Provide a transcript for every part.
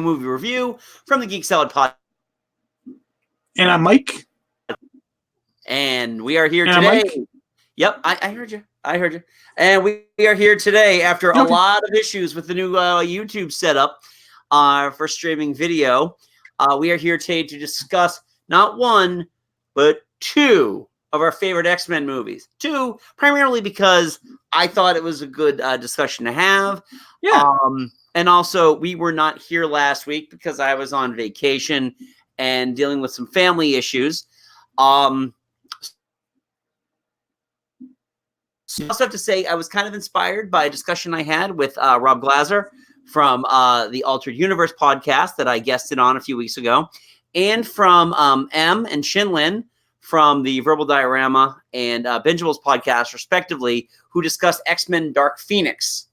movie review from the Geek Salad Pod. And I'm Mike. And we are here And today. I'm Mike. Yep, I heard you. I heard you. And we are here today after a lot of issues with the new YouTube setup for streaming video. We are here today to discuss not one, but two of our favorite X-Men movies. Two, primarily because I thought it was a good discussion to have. Yeah. And also, we were not here last week because I was on vacation and dealing with some family issues. So I also have to say I was kind of inspired by a discussion I had with Rob Glazer from the Altered Universe podcast that I guested on a few weeks ago, and from M and Shinlin from the Verbal Diorama and Bingeables podcast, respectively, who discussed X-Men Dark Phoenix.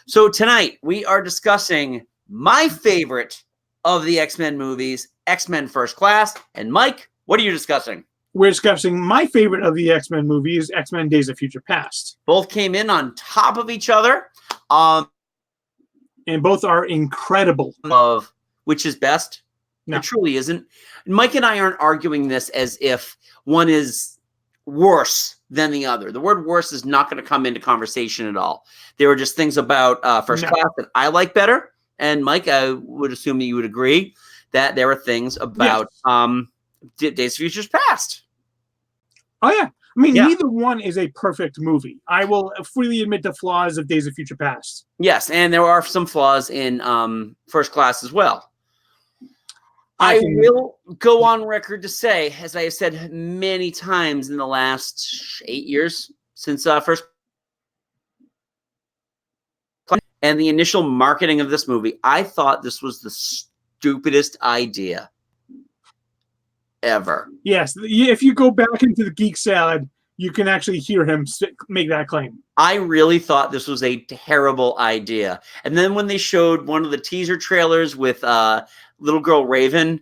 So tonight we are discussing my favorite of the X-Men movies, X-Men First Class. And Mike, what are you discussing? We're discussing my favorite of the X-Men movies, X-Men Days of Future Past. Both came in on top of each other. And both are incredible. Of which is best? No. It truly isn't. Mike and I aren't arguing this as if one is worse than the other. The word worse is not going to come into conversation at all. There are just things about First Class that I like better. And Mike, I would assume that you would agree that there are things about Days of Future Past. Oh, yeah. I mean, neither one is a perfect movie. I will freely admit the flaws of Days of Future Past. Yes, and there are some flaws in First Class as well. I will go on record to say, as I have said many times in the last 8 years since First Class and the initial marketing of this movie, I thought this was the stupidest idea ever. Yes, if you go back into the Geek Salad, you can actually hear him make that claim. I really thought this was a terrible idea. And then when they showed one of the teaser trailers with little girl Raven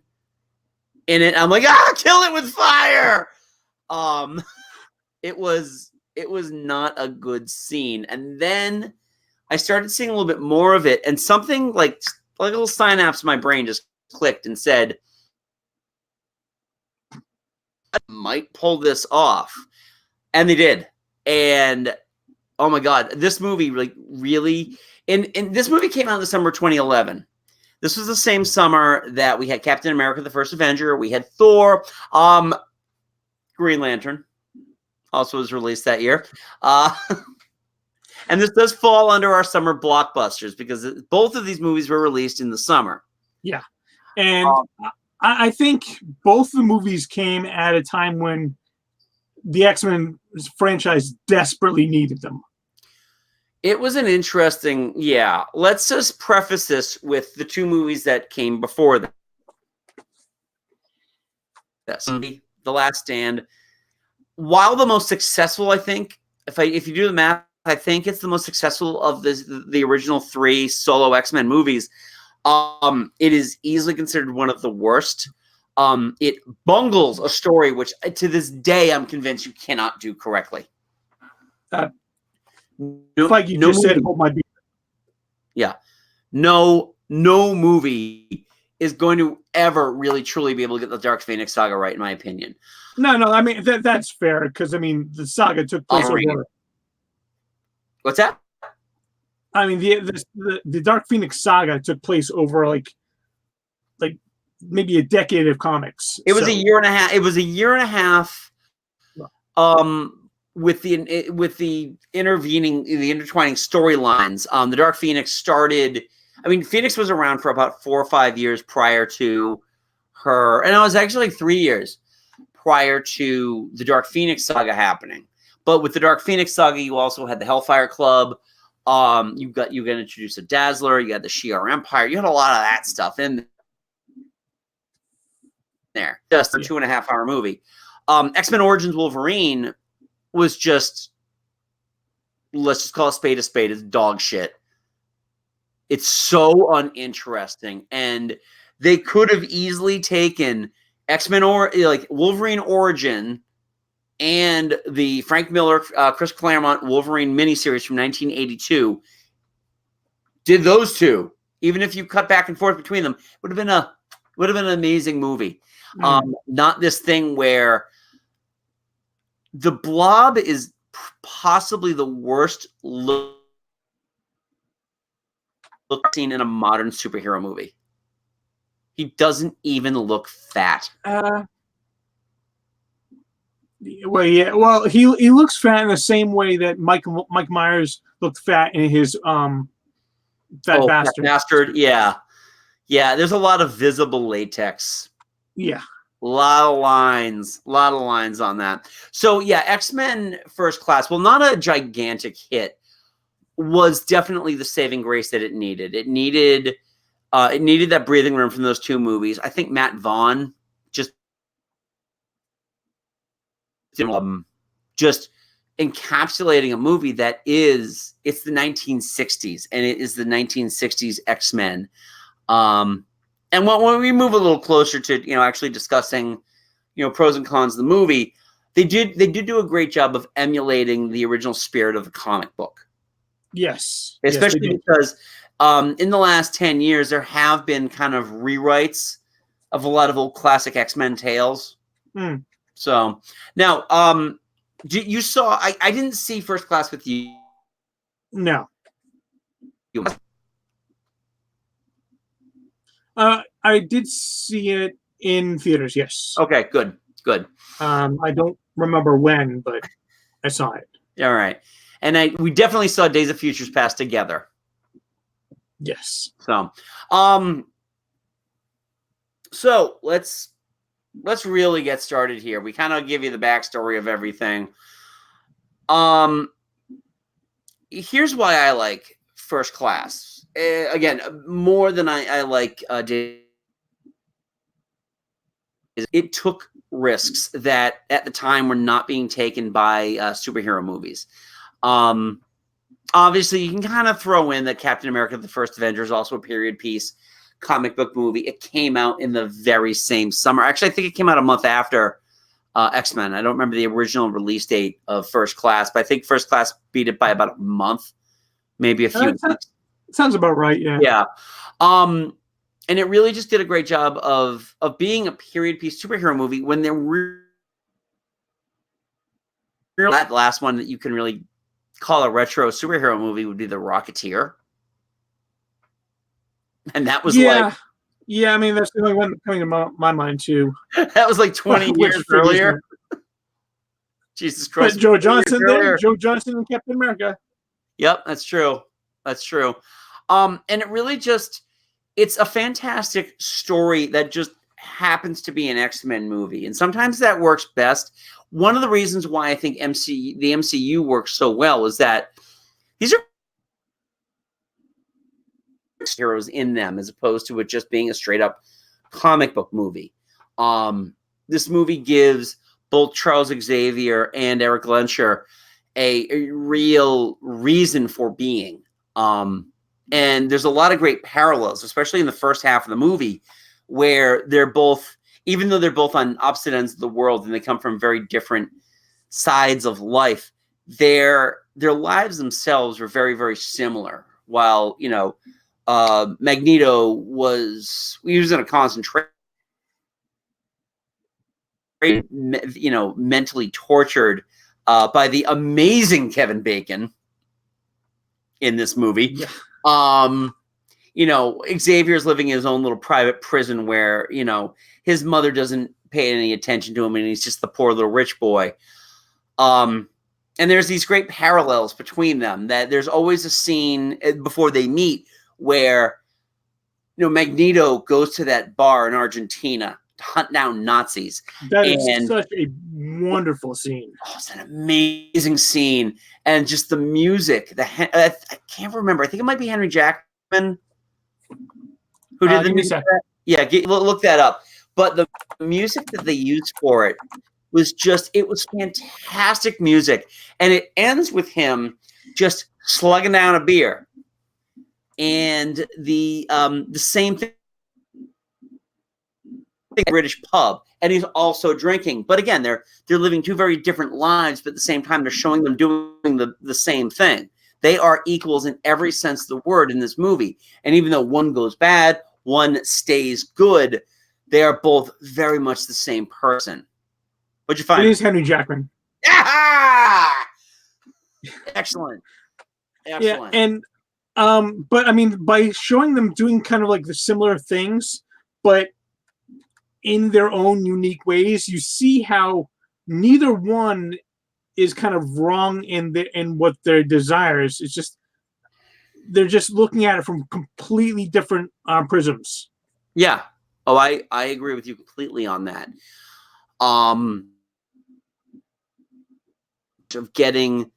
in it, I'm like, kill it with fire. It was not a good scene. And then I started seeing a little bit more of it, and something like a little synapse in my brain just clicked and said, I might pull this off. And they did. And oh my God, this movie really and this movie came out in December 2011. This was the same summer that we had Captain America, the First Avenger. We had Thor. Green Lantern also was released that year. And this does fall under our summer blockbusters because both of these movies were released in the summer. Yeah. And I think both the movies came at a time when the X-Men franchise desperately needed them. It was an interesting, let's just preface this with the two movies that came before that. The Last Stand. While the most successful, I think, if you do the math, I think it's the most successful of the original three solo X-Men movies. It is easily considered one of the worst. It bungles a story which, to this day, I'm convinced you cannot do correctly. Like you just said, hold my beer. Yeah, no movie is going to ever really truly be able to get the Dark Phoenix saga right, in my opinion. No. I mean that's fair because the saga took place over. What's that? I mean the Dark Phoenix saga took place over like maybe a decade of comics. It was a year and a half. It was a year and a half. With the intertwining storylines, the Dark Phoenix started. I mean, Phoenix was around for about 4 or 5 years prior to her, and it was actually like 3 years prior to the Dark Phoenix saga happening. But with the Dark Phoenix saga, you also had the Hellfire Club. You got introduced to Dazzler. You had the Shi'ar Empire. You had a lot of that stuff in there. Just a 2.5 hour movie. X-Men Origins Wolverine was just, let's just call a spade. It's dog shit. It's so uninteresting, and they could have easily taken X-Men or like Wolverine Origin and the Frank Miller, Chris Claremont Wolverine miniseries from 1982. Did those two Even if you cut back and forth between them, would have been an amazing movie. Not this thing where the Blob is possibly the worst look seen in a modern superhero movie. He doesn't even look fat. Well, yeah. Well, he looks fat in the same way that Mike Myers looked fat in his Fat Bastard. Fat Bastard, yeah. Yeah, there's a lot of visible latex. Yeah. A lot of lines on that. So yeah, X-Men First Class, well, not a gigantic hit, was definitely the saving grace that it needed. It needed that breathing room from those two movies. I think Matt Vaughn just encapsulating a movie that it's the 1960s, and it is the 1960s X-Men. And when we move a little closer to, actually discussing, pros and cons of the movie, they did do a great job of emulating the original spirit of the comic book. Yes. Especially because in the last 10 years, there have been kind of rewrites of a lot of old classic X-Men tales. So now, you saw, I didn't see First Class with you. No. I did see it in theaters, yes. Okay, good. I don't remember when, but I saw it. All right. And we definitely saw Days of Futures Past together. Yes. So let's really get started here. We kind of give you the backstory of everything. Here's why I like First Class. Again, more than I like it took risks that at the time were not being taken by superhero movies. Obviously, you can kind of throw in that Captain America: The First Avenger is also a period piece comic book movie. It came out in the very same summer. Actually, I think it came out a month after X-Men. I don't remember the original release date of First Class, but I think First Class beat it by about a month, maybe a few weeks. Sounds about right, yeah. Yeah. And it really just did a great job of being a period piece superhero movie when they're that last one that you can really call a retro superhero movie would be The Rocketeer. And that was yeah, I mean, that's the only one coming to my mind too. That was like 20 years earlier. Jesus Christ. But Joe Johnson and Captain America. Yep, that's true. And it really it's a fantastic story that just happens to be an X-Men movie. And sometimes that works best. One of the reasons why I think the MCU works so well is that these are heroes in them, as opposed to it just being a straight up comic book movie. This movie gives both Charles Xavier and Eric Lensher a real reason for being. And there's a lot of great parallels, especially in the first half of the movie, where they're both, even though they're both on opposite ends of the world and they come from very different sides of life, their lives themselves were very, very similar. While, Magneto was in a concentration, mentally tortured by the amazing Kevin Bacon in this movie. Yeah. Xavier's living in his own little private prison where, his mother doesn't pay any attention to him and he's just the poor little rich boy. And there's these great parallels between them, that there's always a scene before they meet where, Magneto goes to that bar in Argentina to hunt down Nazis. That is such a wonderful scene. Oh, it's an amazing scene. And just the music, I can't remember. I think it might be Henry Jackman who did the music. Yeah, look that up. But the music that they used for it was fantastic music. And it ends with him just slugging down a beer. And the same thing, British pub, and he's also drinking. But again, they're living two very different lives, but at the same time, they're showing them doing the same thing. They are equals in every sense of the word in this movie. And even though one goes bad, one stays good, they are both very much the same person. What'd you find? It is Henry Jackman. Excellent. Yeah, and but I mean, by showing them doing kind of like the similar things, but in their own unique ways, you see how neither one is kind of wrong in what their desires. It's just they're just looking at it from completely different prisms. Yeah. Oh, I agree with you completely on that. Of getting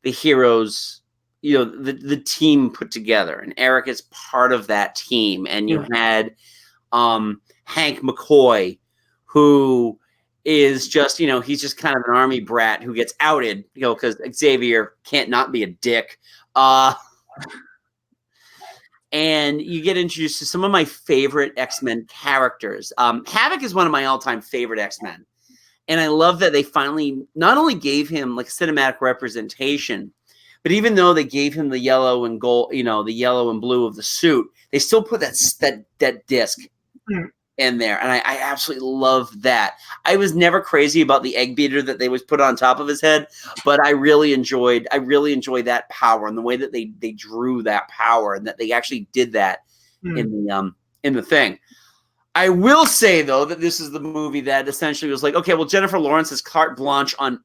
the heroes, you know, the team put together, and Eric is part of that team. And you had Hank McCoy, who is just, you know, he's just kind of an army brat who gets outed, you know, because Xavier can't not be a dick. And you get introduced to some of my favorite X-Men characters. Havoc is one of my all-time favorite X-Men. And I love that they finally not only gave him like cinematic representation, but even though they gave him the yellow and gold, you know, the yellow and blue of the suit, they still put that disc in there. And I absolutely love that. I was never crazy about the egg beater that they was put on top of his head, but I really enjoyed that power and the way that they drew that power and that they actually did that in the thing. I will say, though, that this is the movie that essentially was like, okay, well, Jennifer Lawrence has carte blanche on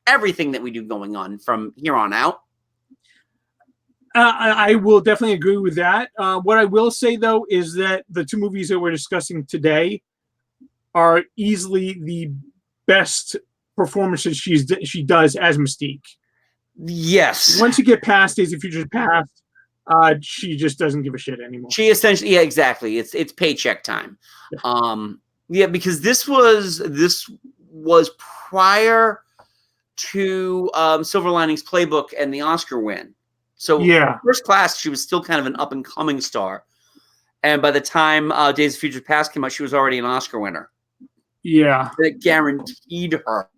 everything that we do going on from here on out. I will definitely agree with that. What I will say, though, is that the two movies that we're discussing today are easily the best performances she does as Mystique. Yes. Once you get past Days of Future Past, she just doesn't give a shit anymore. She essentially, yeah, exactly. It's paycheck time. Yeah, because this was prior to Silver Linings Playbook and the Oscar win. So yeah, First Class, she was still kind of an up and coming star, and by the time Days of Future Past came out, she was already an Oscar winner. Yeah, that guaranteed her.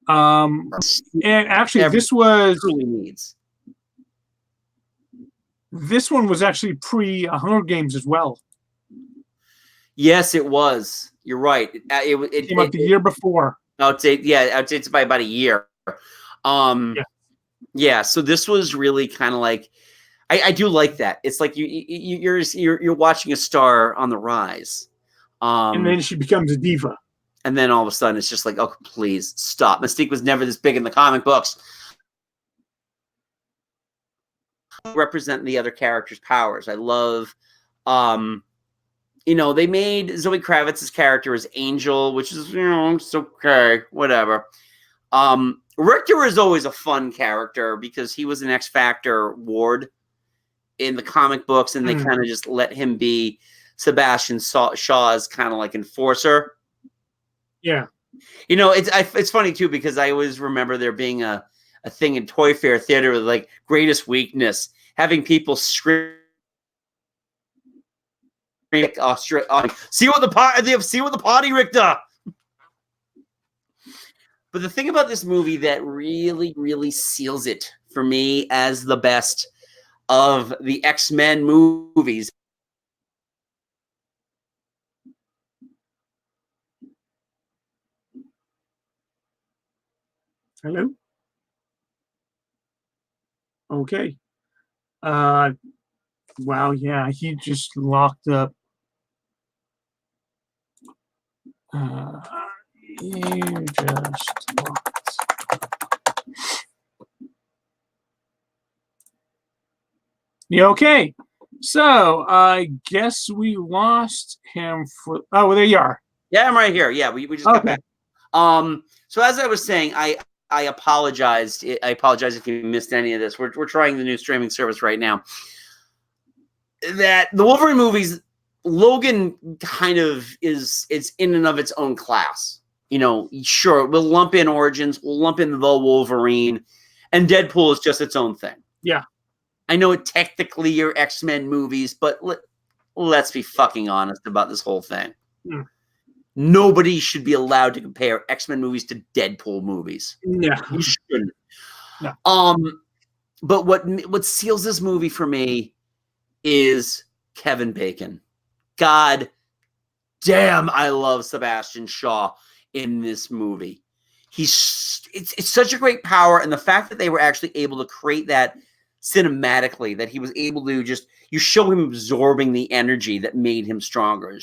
And actually, this was truly needs. This one was actually pre Hunger Games as well. Yes, it was. You're right. It came out the year before. I'd say it's by about a year. Yeah. So this was really kind of like, I do like that. It's like you're watching a star on the rise, and then she becomes a diva. And then all of a sudden, it's just like, oh, please stop. Mystique was never this big in the comic books. Represent the other characters' powers. I love, they made Zoe Kravitz's character as Angel, which is, it's okay, whatever. Richter is always a fun character because he was an X Factor ward in the comic books, and they kind of just let him be Sebastian Shaw's kind of like enforcer. Yeah. It's funny too, because I always remember there being a thing in Toy Fair theater with like greatest weakness, having people scream, see what the potty, Richter. But the thing about this movie that really, really seals it for me as the best of the X-Men movies. Hello? Okay. Wow, yeah, he just locked up. You just locked. Yeah, okay. So I guess we lost him for. Oh, well, there you are. Yeah, I'm right here. Yeah, we just got back. So as I was saying, I apologized. I apologize if you missed any of this. We're trying the new streaming service right now. That the Wolverine movies, Logan kind of is in and of its own class. Sure, we'll lump in Origins, we'll lump in the Wolverine, and Deadpool is just its own thing. Yeah. I know it technically are X-Men movies, but let's be fucking honest about this whole thing. Nobody should be allowed to compare X-Men movies to Deadpool movies. Yeah. You shouldn't. No. But what seals this movie for me is Kevin Bacon. God damn, I love Sebastian Shaw in this movie. It's such a great power, and the fact that they were actually able to create that cinematically, that he was able to you show him absorbing the energy that made him stronger.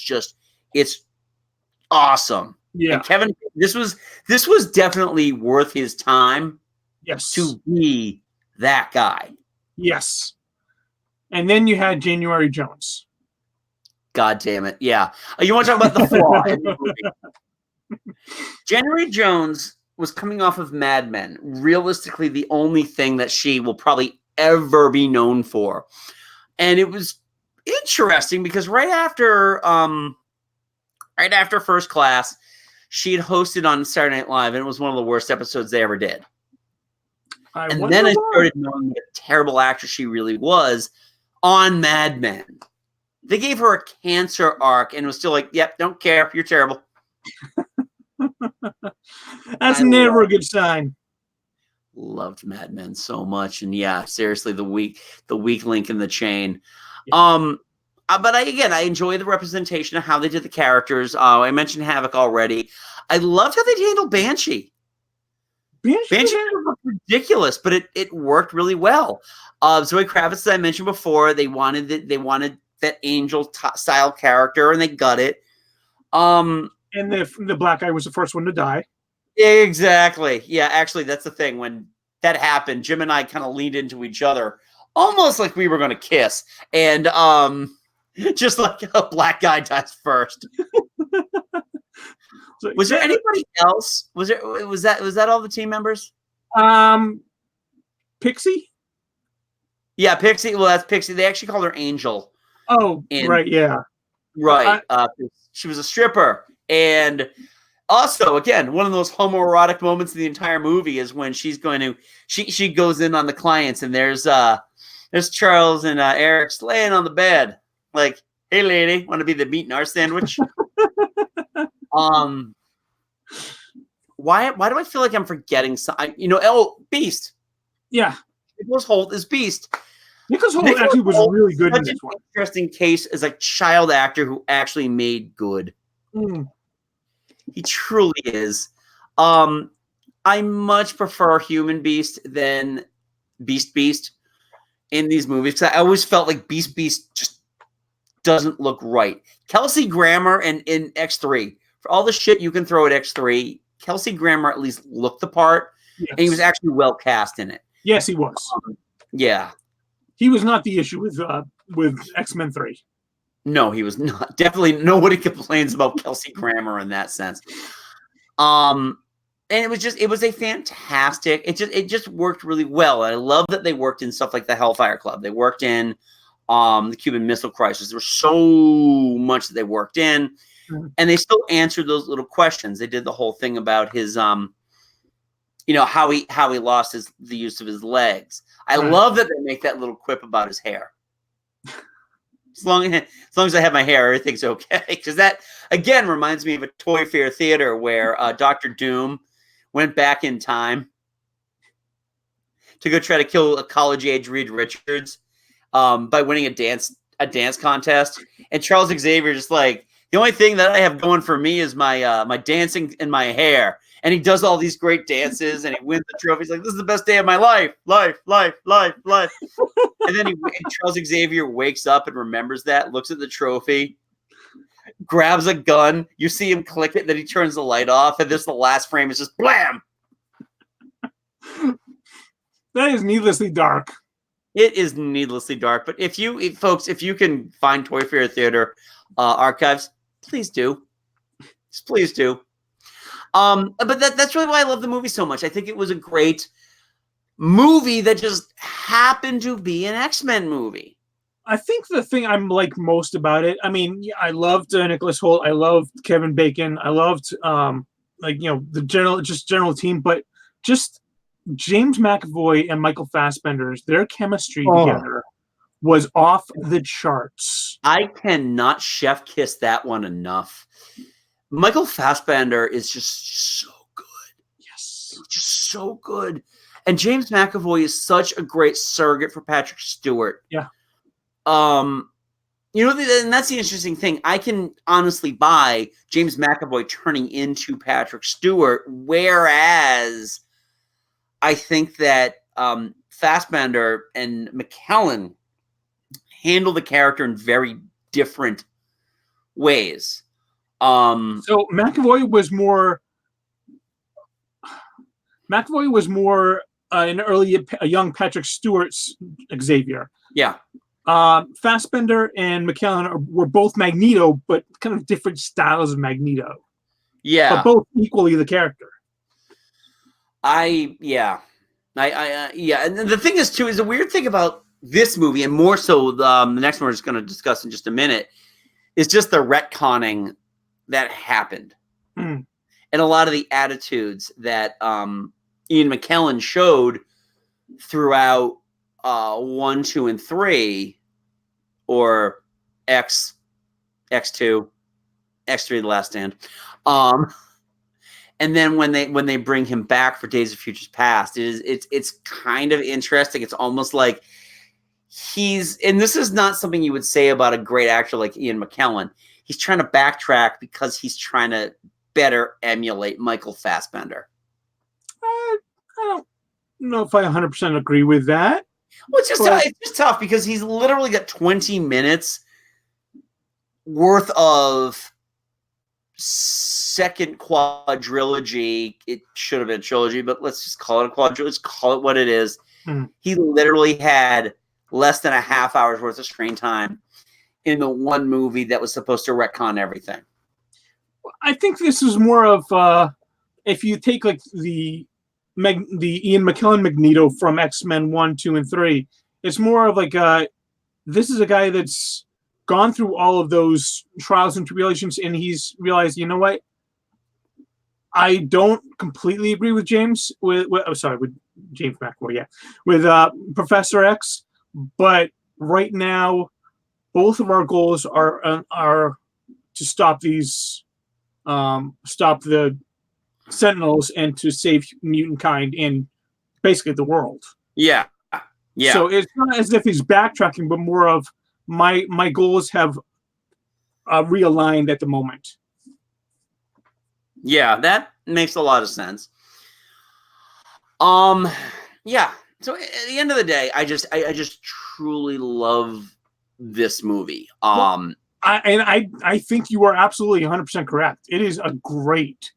It's awesome. Yeah. And Kevin, this was definitely worth his time. Yes. To be that guy. Yes. And then you had January Jones. God damn it. Yeah. You want to talk about the flaw in the movie? January Jones was coming off of Mad Men. Realistically, the only thing that she will probably ever be known for. And it was interesting because right after First Class, she had hosted on Saturday Night Live, and it was one of the worst episodes they ever did. And then I started knowing what a terrible actress she really was on Mad Men. They gave her a cancer arc and was still like, yep, don't care. You're terrible. That's never a good sign. Loved Mad Men so much. And yeah, seriously, the weak link in the chain. Yeah. But I enjoy the representation of how they did the characters. I mentioned Havoc already. I loved how they handled Banshee. Banshee was ridiculous, but it worked really well. Zoe Kravitz, as I mentioned before, they wanted that angel style character, and they got it. And the black guy was the first one to die. Exactly. Yeah, actually, that's the thing. When that happened, Jim and I kind of leaned into each other, almost like we were going to kiss, and just like a black guy dies first. So, was there anybody else? Was that all the team members? Pixie? Yeah, Pixie. Well, that's Pixie. They actually called her Angel. Oh, right, yeah. Right. She was a stripper. And also, again, one of those homoerotic moments in the entire movie is when she goes in on the clients, and there's Charles and Eric's laying on the bed. Like, hey lady, want to be the meat and our sandwich? Why do I feel like I'm forgetting something? Beast. Yeah. Nicholas Hoult is Beast. Nicholas Hoult actually was really good in this one. Interesting case as a child actor who actually made good. He truly is. I much prefer Human Beast than Beast in these movies, because I always felt like Beast just doesn't look right. Kelsey Grammer in X3, for all the shit you can throw at X3, Kelsey Grammer at least looked the part, and he was actually well cast in it. Yes, he was. Yeah. He was not the issue with X-Men 3. No, he was not. Definitely nobody complains about Kelsey Grammer in that sense. And it was a fantastic, it just worked really well. And I love that they worked in stuff like the Hellfire Club. They worked in the Cuban Missile Crisis. There was so much that they worked in, and they still answered those little questions. They did the whole thing about his how he lost the use of his legs. I love that they make that little quip about his hair. As long as I have my hair, everything's okay. Because that, again, reminds me of a Toy Fair theater where Dr. Doom went back in time to go try to kill a college-age Reed Richards by winning a dance contest. And Charles Xavier just like, the only thing that I have going for me is my dancing and my hair. And he does all these great dances, and he wins the trophy. He's like, this is the best day of my life. And then Charles Xavier wakes up and remembers that, looks at the trophy, grabs a gun. You see him click it, then he turns the light off, and the last frame is just blam. That is needlessly dark. It is needlessly dark. But if you can find Toy Fair Theater archives, please do. Just please do. But that's really why I love the movie so much. I think it was a great movie that just happened to be an X-Men movie. I think the thing I'm like most about it, I mean, I loved Nicholas Hoult, I loved Kevin Bacon, I loved the general team, but just James McAvoy and Michael Fassbender's, their chemistry together was off the charts. I cannot chef kiss that one enough. Michael Fassbender is just so good. Yes. Just so good. And James McAvoy is such a great surrogate for Patrick Stewart. Yeah. You know, and that's the interesting thing. I can honestly buy James McAvoy turning into Patrick Stewart, whereas I think that Fassbender and McKellen handle the character in very different ways. So McAvoy was more a young Patrick Stewart's Xavier. Yeah. Fassbender and McKellen were both Magneto, but kind of different styles of Magneto. Yeah. But both equally the character. Yeah. And the thing is, too, is the weird thing about this movie, and more so the next one we're just going to discuss in just a minute, is just the retconning that happened. And a lot of the attitudes that Ian McKellen showed throughout 1, 2, and 3, or X2, X3, The Last Stand. And then when they bring him back for Days of Futures Past, it's kind of interesting. It's almost like and this is not something you would say about a great actor like Ian McKellen. He's trying to backtrack because he's trying to better emulate Michael Fassbender. I don't know if I 100% agree with that. Well, it's just tough because he's literally got 20 minutes worth of second quadrilogy. It should have been a trilogy, but let's just call it a quadrilogy. Let's call it what it is. He literally had less than a half hour's worth of screen time in the one movie that was supposed to retcon everything. I think this is more of if you take like the Ian McKellen Magneto from X-Men 1, 2, and 3, it's more of like this is a guy that's gone through all of those trials and tribulations, and he's realized, you know what? I don't completely agree with James with James McAvoy, yeah, with Professor X, but right now, both of our goals are to stop the Sentinels and to save mutant kind and basically the world. Yeah. So it's not as if he's backtracking, but more of my goals have realigned at the moment. Yeah, that makes a lot of sense. Yeah. So at the end of the day, I just truly love this movie. I think you are absolutely 100% correct. It is a great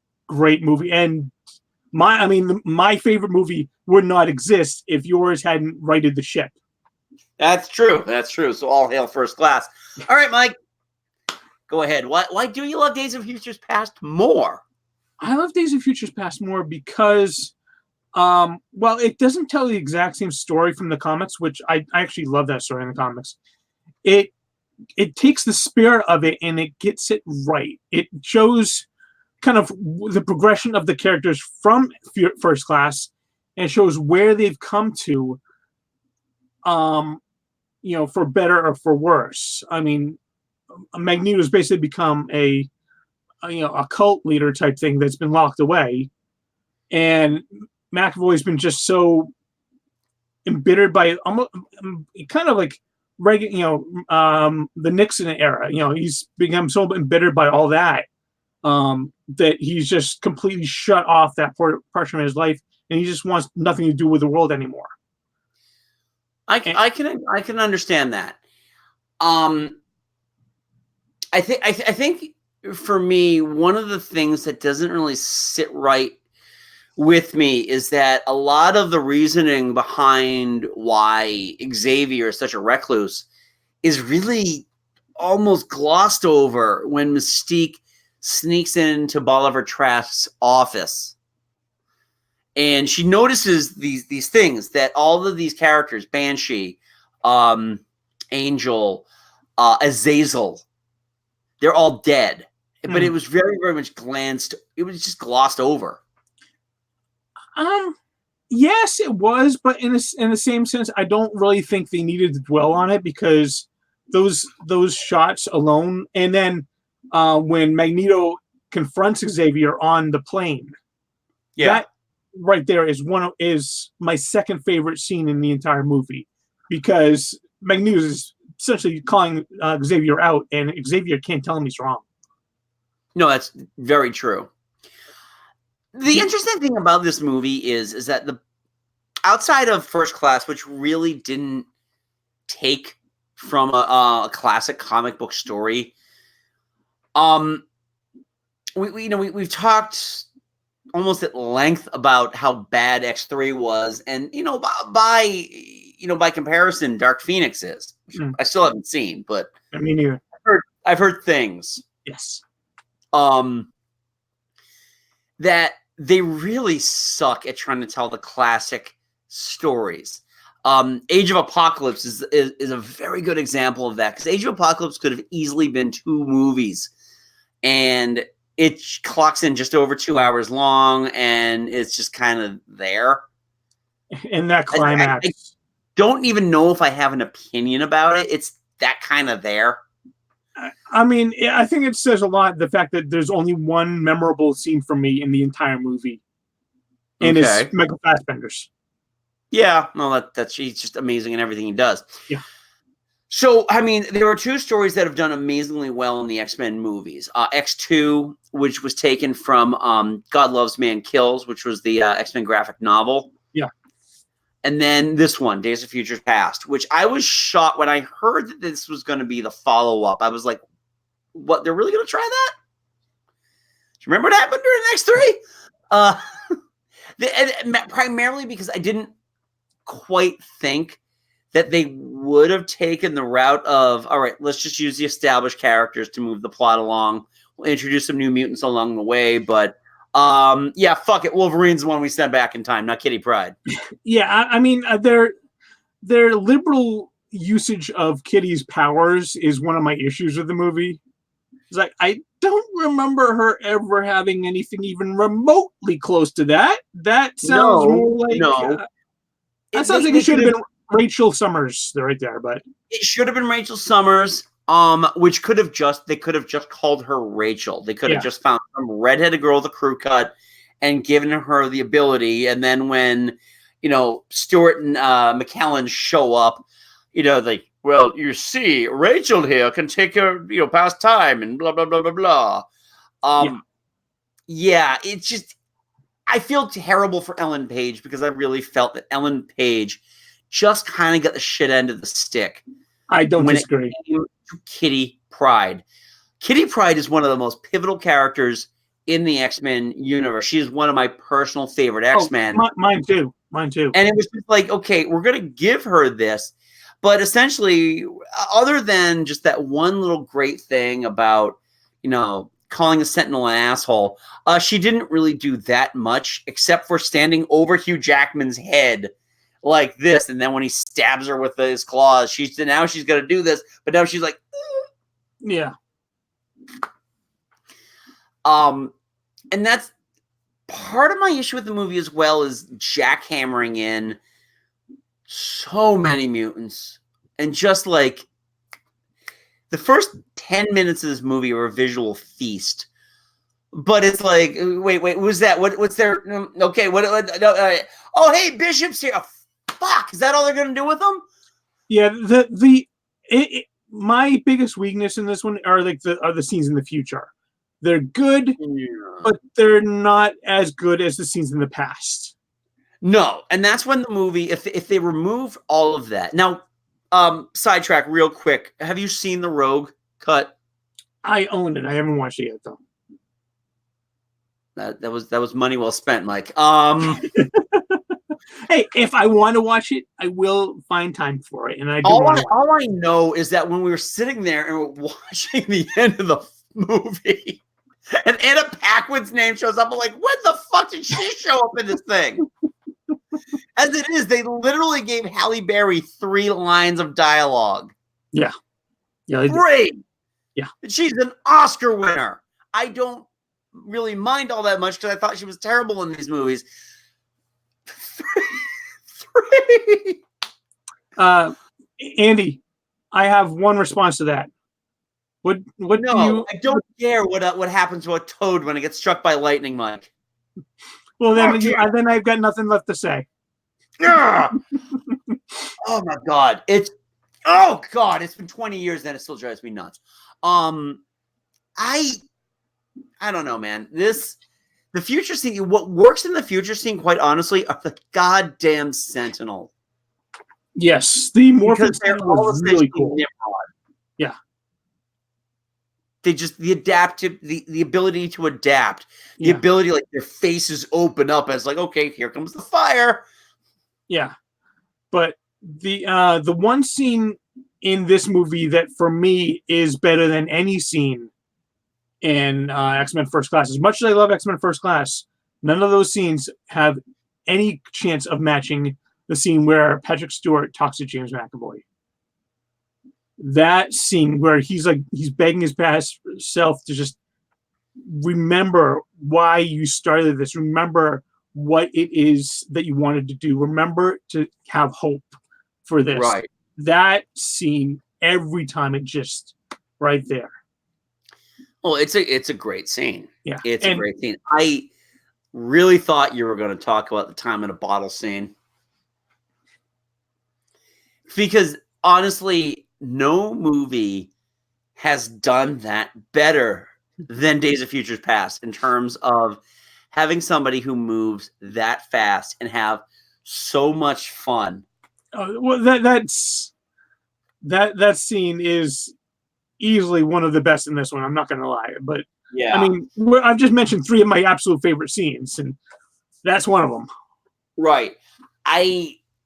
movie, and my favorite movie would not exist if yours hadn't righted the ship. That's true. So all hail First Class. All right, Mike, go ahead. Why do you love Days of Futures Past more? I love Days of Futures Past more because, it doesn't tell the exact same story from the comics, which I actually love that story in the comics. It takes the spirit of it and it gets it right. It shows kind of the progression of the characters from First Class, and it shows where they've come to, for better or for worse. I mean, Magneto's basically become a cult leader type thing that's been locked away, and McAvoy's been just so embittered by almost kind of like the Nixon era. He's become so embittered by all that that he's just completely shut off that portion of his life, and he just wants nothing to do with the world anymore. I can understand that. I think for me, one of the things that doesn't really sit right with me is that a lot of the reasoning behind why Xavier is such a recluse is really almost glossed over when Mystique sneaks into Bolivar Trask's office. And she notices these things that all of these characters, Banshee, Angel, Azazel, they're all dead. But it was very, very much it was just glossed over. Yes, it was, but in the same sense, I don't really think they needed to dwell on it because those shots alone, and then when Magneto confronts Xavier on the plane, right there is my second favorite scene in the entire movie, because Magneto is essentially calling Xavier out, and Xavier can't tell him he's wrong. No, that's very true. The interesting thing about this movie is that the outside of First Class, which really didn't take from a classic comic book story, we've talked almost at length about how bad X3 was, and by comparison, Dark Phoenix is. I still haven't seen, but I mean, neither. I've heard things. Yes. That they really suck at trying to tell the classic stories. Age of Apocalypse is a very good example of that, because Age of Apocalypse could have easily been 2 movies, and it clocks in just over 2 hours long, and it's just kind of there. And that climax. I don't even know if I have an opinion about it. It's that kind of there. I mean, I think it says a lot, the fact that there's only one memorable scene for me in the entire movie. And it's Michael Fassbender's. Yeah, no, he's just amazing in everything he does. Yeah. So, I mean, there are 2 stories that have done amazingly well in the X-Men movies. X2, which was taken from God Loves, Man Kills, which was the X-Men graphic novel. Yeah. And then this one, Days of Future Past, which I was shocked when I heard that this was going to be the follow-up. I was like, what, they're really going to try that? Do you remember what happened during X3? Primarily because I didn't quite think that they would have taken the route of, all right, let's just use the established characters to move the plot along. We'll introduce some new mutants along the way, but yeah, fuck it. Wolverine's the one we sent back in time, not Kitty Pryde. Yeah, I mean, their liberal usage of Kitty's powers is one of my issues with the movie. It's like, I don't remember her ever having anything even remotely close to that. That sounds more like... that sounds like it should have been Rachel Summers right there, but... It should have been Rachel Summers, which they could have just called her Rachel. They could have just found some redheaded girl with a crew cut and given her the ability, and then when, Stewart and McKellen show up, well, you see, Rachel here can take her, past time and blah, blah, blah, blah, blah. Yeah, it's just, I feel terrible for Ellen Page, because I really felt that Ellen Page just kind of got the shit end of the stick. I don't disagree. It came to Kitty Pryde. Kitty Pryde is one of the most pivotal characters in the X-Men universe. She is one of my personal favorite X-Men. Mine too. And it was just like, okay, we're going to give her this. But essentially, other than just that one little great thing about, calling a Sentinel an asshole, she didn't really do that much, except for standing over Hugh Jackman's head like this. And then when he stabs her with his claws, now she's going to do this. But now she's like, yeah. And that's part of my issue with the movie as well, is jackhammering in so many mutants, and just like the first 10 minutes of this movie are a visual feast, but it's like, wait, who's that? What's their, okay, oh, hey, Bishop's here. Oh, fuck, is that all they're going to do with them? Yeah, my biggest weakness in this one are the scenes in the future. They're good, but they're not as good as the scenes in the past. No, and that's when the movie, if they remove all of that. Now, sidetrack real quick. Have you seen the Rogue cut? I own it. I haven't watched it yet, though. That was money well spent, Mike. Hey, if I want to watch it, I will find time for it. And I do all I know is that when we were sitting there and we're watching the end of the movie, and Anna Paquin's name shows up, I'm like, when the fuck did she show up in this thing? As it is, they literally gave Halle Berry 3 lines of dialogue. Yeah. Great. Yeah. She's an Oscar winner. I don't really mind all that much, because I thought she was terrible in these movies. 3. Andy, I have one response to that. What I don't care what happens to a toad when it gets struck by lightning, Mike. Well, then I've got nothing left to say. Yeah. Oh my God. It's been 20 years and it still drives me nuts. I don't know, man. The future scene, what works in the future scene, quite honestly, are the goddamn Sentinels. Yes, the Morphin Sentinel was really cool. Yeah. They just the ability to adapt, the ability, like their faces open up as like, okay, here comes the fire. Yeah, but the one scene in this movie that for me is better than any scene in X-Men First Class. As much as I love X-Men First Class, none of those scenes have any chance of matching the scene where Patrick Stewart talks to James McAvoy. That scene where he's begging his past self to just remember why you started this, remember what it is that you wanted to do, remember to have hope for this. Right. That scene, every time, it just right there. Well, it's a great scene. Yeah, it's a great scene. I really thought you were going to talk about the time in a bottle scene, because honestly, no movie has done that better than Days of Future Past in terms of having somebody who moves that fast and have so much fun. Well, that scene is easily one of the best in this one. I'm not going to lie, but yeah, I mean, I've just mentioned 3 of my absolute favorite scenes, and that's one of them. Right.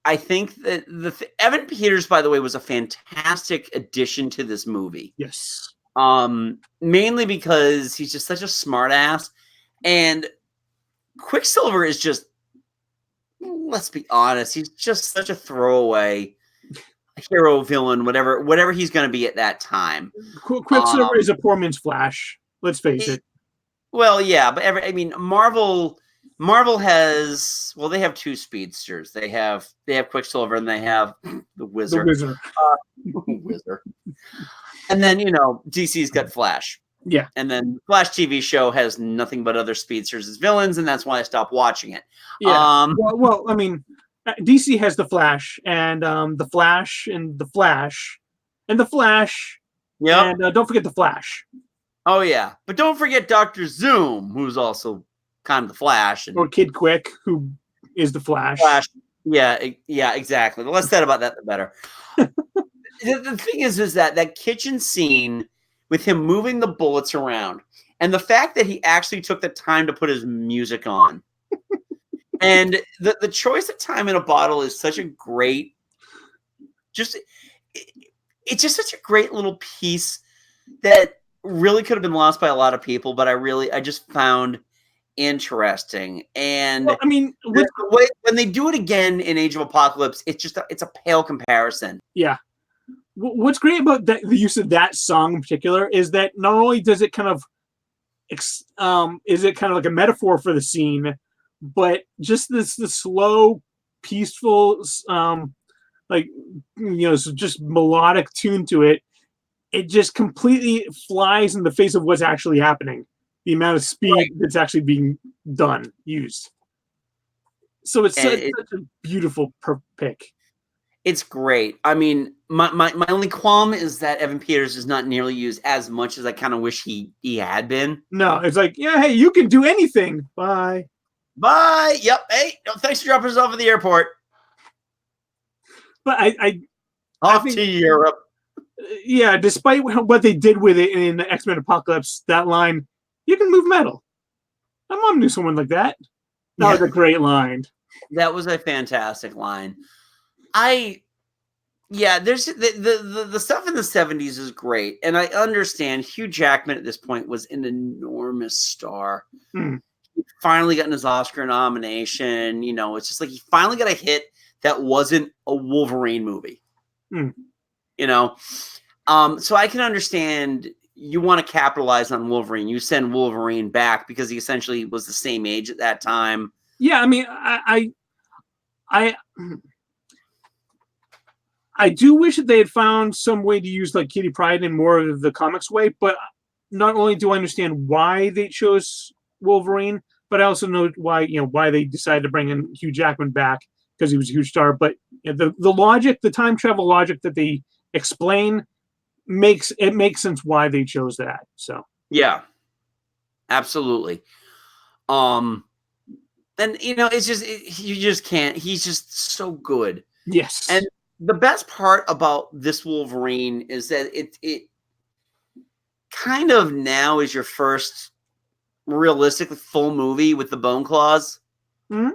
I think that Evan Peters, by the way, was a fantastic addition to this movie. Yes. Mainly because he's just such a smart ass, and Quicksilver is just, let's be honest, he's just such a throwaway hero, villain, whatever he's going to be at that time. Quicksilver is a poor man's Flash. Let's face it. Well, yeah, but Marvel has, well, they have 2 speedsters. They have Quicksilver and they have the Wizard. Wizard. And then, DC's got Flash. Yeah. And then Flash TV show has nothing but other speedsters as villains, and that's why I stopped watching it. Yeah. Well, I mean, DC has the Flash and the Flash and the Flash and the Flash. Yeah. And don't forget the Flash. Oh yeah, but don't forget Dr. Zoom, who's also kind of the Flash, or Kid Quick, who is the Flash. Yeah, exactly. The less said about that, the better. The thing is that kitchen scene with him moving the bullets around, and the fact that he actually took the time to put his music on, and the choice of Time in a Bottle is such a great, it's just such a great little piece that really could have been lost by a lot of people, but I just found interesting. And well, I mean, when they do it again in Age of Apocalypse, it's a pale comparison. Yeah. What's great about the use of that song in particular is that not only does it kind of is it kind of like a metaphor for the scene, but just the slow, peaceful, so just melodic tune to it. It just completely flies in the face of what's actually happening. The amount of speed that's actually being used. So it's such a beautiful pick. It's great. I mean, my only qualm is that Evan Peters is not nearly used as much as I kind of wish he had been. No, it's like, yeah, hey, you can do anything. Bye. Bye. Yep. Hey, thanks for dropping us off at the airport. But I think, to Europe. Yeah, despite what they did with it in X-Men Apocalypse, that line, you can move metal. My mom knew someone like that. That was a great line. That was a fantastic line. There's the stuff in the 70s is great. And I understand Hugh Jackman at this point was an enormous star. Hmm. He finally gotten his Oscar nomination. It's just like he finally got a hit that wasn't a Wolverine movie. Hmm. So I can understand you want to capitalize on Wolverine. You send Wolverine back because he essentially was the same age at that time. Yeah, I mean, I do wish that they had found some way to use like Kitty Pryde in more of the comics way, but not only do I understand why they chose Wolverine, but I also know why they decided to bring in Hugh Jackman back, because he was a huge star. But the logic, the time travel logic that they explain makes sense why they chose that. So yeah, absolutely. And it's just you just can't. He's just so good. Yes. And the best part about this Wolverine is that it kind of now is your first realistic full movie with the bone claws. Mm-hmm.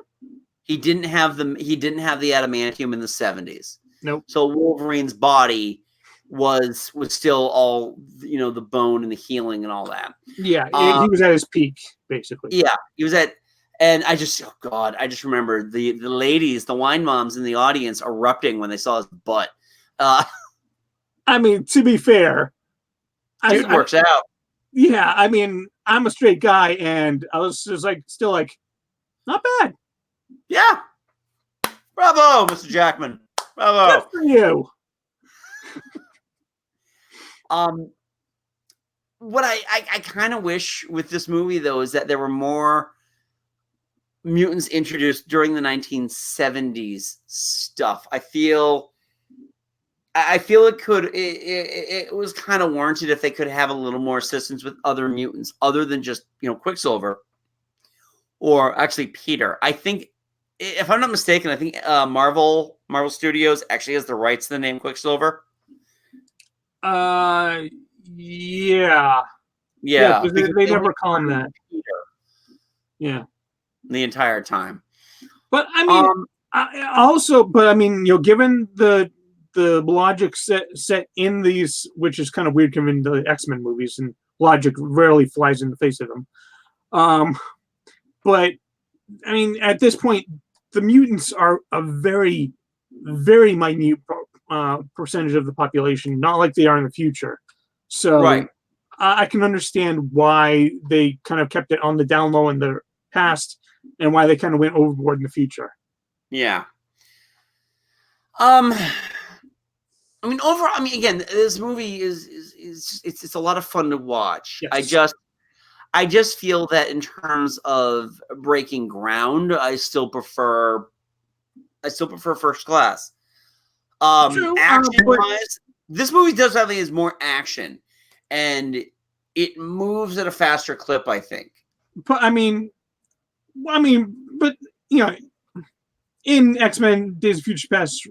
He didn't have the adamantium in the 70s. Nope. So Wolverine's body was still all the bone and the healing and all that. Yeah, he was at his peak, basically. Yeah, he was at, and I just remember the ladies, the wine moms in the audience erupting when they saw his butt. I mean, to be fair, dude works out. Yeah, I mean, I'm a straight guy, and I was just still not bad. Yeah, bravo, Mr. Jackman. Bravo. Good for you. What I kind of wish with this movie, though, is that there were more mutants introduced during the 1970s stuff. I feel it was kind of warranted if they could have a little more assistance with other mutants other than just Quicksilver, or actually Peter. I think, if I'm not mistaken, I think Marvel Studios actually has the rights to the name Quicksilver. Yeah. They never call him that. Peter. Yeah. The entire time. But I mean, given the logic set in these, which is kind of weird given the X-Men movies, and logic rarely flies in the face of them. But I mean, at this point, the mutants are a very, very minute percentage of the population, not like they are in the future. So right. I can understand why they kind of kept it on the down low in the past, and why they kind of went overboard in the future. Yeah. I mean, again, this movie it's a lot of fun to watch. Yes. I just feel that in terms of breaking ground, I still prefer First Class. Action-wise, this movie does have is more action, and it moves at a faster clip, I think. But but in X-Men Days of Future Past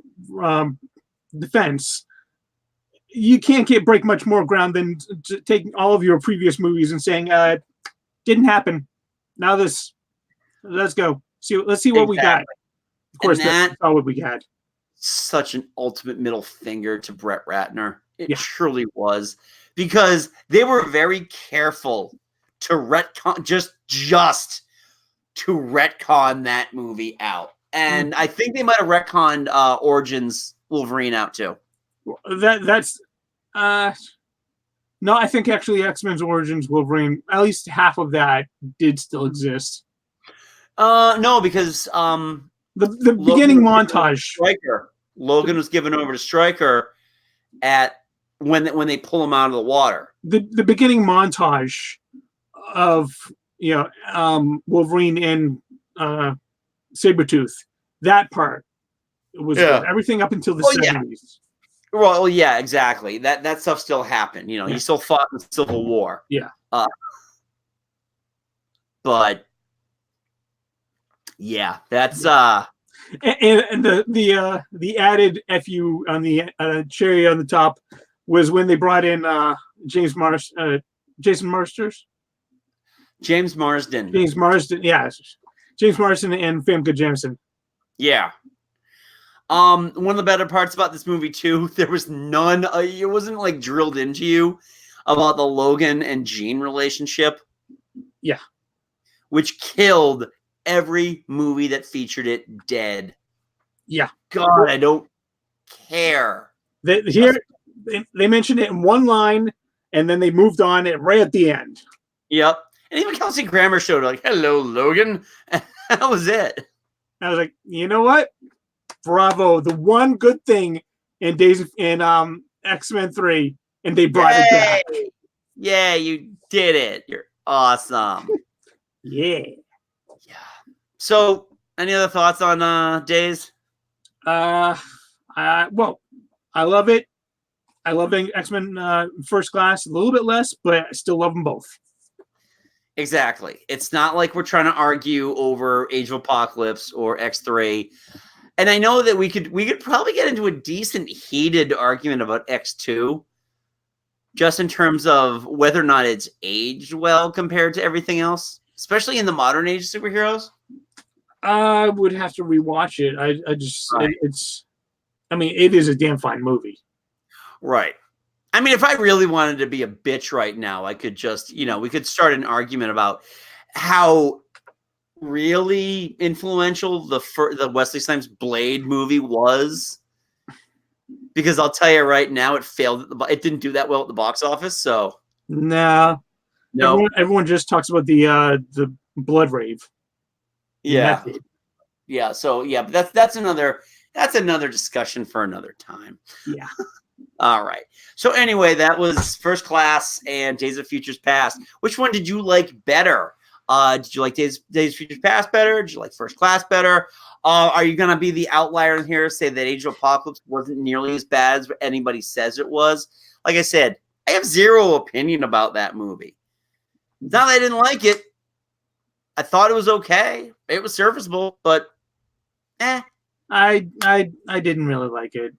defense, you can't break much more ground than taking all of your previous movies and saying didn't happen. Now let's go. Let's see what we got. Of course, that's all what we had. Such an ultimate middle finger to Brett Ratner. It truly was, because they were very careful to retcon just to retcon that movie out. And I think they might have retconned Origins Wolverine out too. That's no, I think actually X-Men's Origins Wolverine, at least half of that did still exist. No, because the beginning montage. Logan was given over to Stryker at when they pull him out of the water. The beginning montage of Wolverine and Sabretooth, that part was everything up until the 70s. Well, yeah, exactly. That stuff still happened. He still fought in the Civil War. Yeah. But yeah, that's and the added FU on the cherry on the top was when they brought in James Marsden. James Marsden, yes. James Marsden and Famke Janssen. Yeah. One of the better parts about this movie too, there was none. It wasn't like drilled into you about the Logan and Jean relationship. Yeah. Which killed every movie that featured it dead. Yeah. God, I don't care. They mentioned it in one line, and then they moved on it right at the end. Yep. And even Kelsey Grammer showed like, "Hello, Logan." That was it. I was like, you know what? Bravo. The one good thing in X-Men 3, and they brought it back. Yeah, you did it. You're awesome. Yeah. So, any other thoughts on Days? Well, I love it. I love X-Men First Class a little bit less, but I still love them both. Exactly. It's not like we're trying to argue over Age of Apocalypse or X3. And I know that we could probably get into a decent heated argument about X2, just in terms of whether or not it's aged well compared to everything else, especially in the modern age of superheroes. I would have to rewatch it. I just right. It is a damn fine movie. Right. I mean, if I really wanted to be a bitch right now, I could just, we could start an argument about how really influential the Wesley Snipes Blade movie was. Because I'll tell you right now, it failed. It didn't do that well at the box office. So no. Everyone just talks about the blood rave. Yeah, yeah. So yeah, but that's another discussion for another time. Yeah. All right. So anyway, that was First Class and Days of Futures Past. Which one did you like better? Did you like Days of Futures Past better? Did you like First Class better? Are you going to be the outlier in here, say that Age of Apocalypse wasn't nearly as bad as anybody says it was? Like I said, I have zero opinion about that movie. It's not that I didn't like it. I thought it was okay. It was serviceable, but I didn't really like it.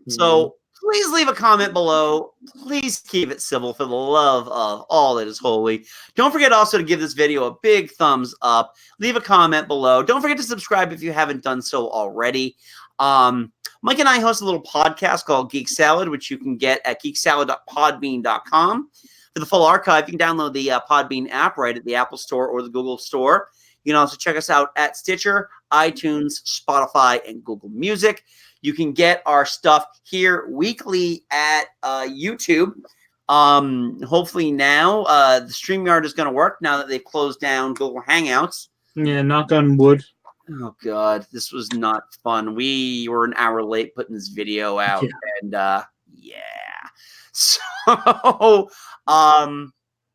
So please leave a comment below. Please keep it civil for the love of all that is holy. Don't forget also to give this video a big thumbs up. Leave a comment below. Don't forget to subscribe if you haven't done so already. Mike and I host a little podcast called Geek Salad, which you can get at geeksalad.podbean.com. For the full archive, you can download the Podbean app right at the Apple Store or the Google Store. You can also check us out at Stitcher, iTunes, Spotify, and Google Music. You can get our stuff here weekly at YouTube. Hopefully now the StreamYard is going to work now that they've closed down Google Hangouts. Yeah, knock on wood. Oh, God, this was not fun. We were an hour late putting this video out. Yeah. And, So,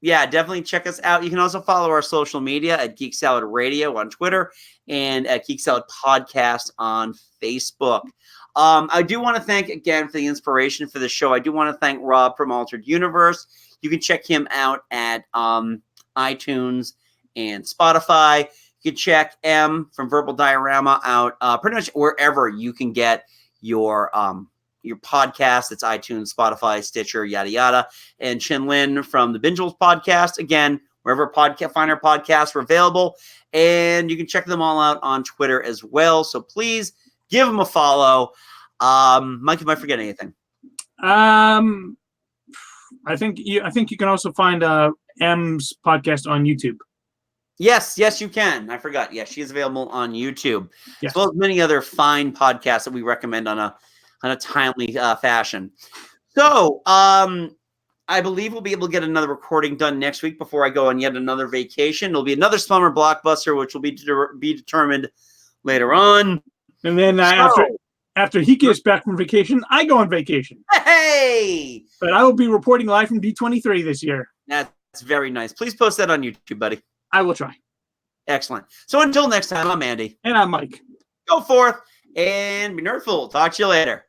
yeah, definitely check us out. You can also follow our social media at Geek Salad Radio on Twitter and at Geek Salad Podcast on Facebook. I do want to thank, again, for the inspiration for the show. I do want to thank Rob from Altered Universe. You can check him out at iTunes and Spotify. You can check M from Verbal Diorama out pretty much wherever you can get your podcast. It's iTunes, Spotify, Stitcher, yada, yada. And Chin Lin from the Bingeals podcast. Again, wherever finer podcasts are available. And you can check them all out on Twitter as well. So please give them a follow. Mike, am I forgetting anything? I think you can also find M's podcast on YouTube. Yes, you can. I forgot. Yes, she is available on YouTube, yes. As well as many other fine podcasts that we recommend on a timely fashion. So, I believe we'll be able to get another recording done next week before I go on yet another vacation. It'll be another summer blockbuster, which will be determined later on. And then after he gets back from vacation, I go on vacation. Hey! But I will be reporting live from D23 this year. That's very nice. Please post that on YouTube, buddy. I will try. Excellent. So until next time, I'm Andy. And I'm Mike. Go forth and be nerdful. Talk to you later.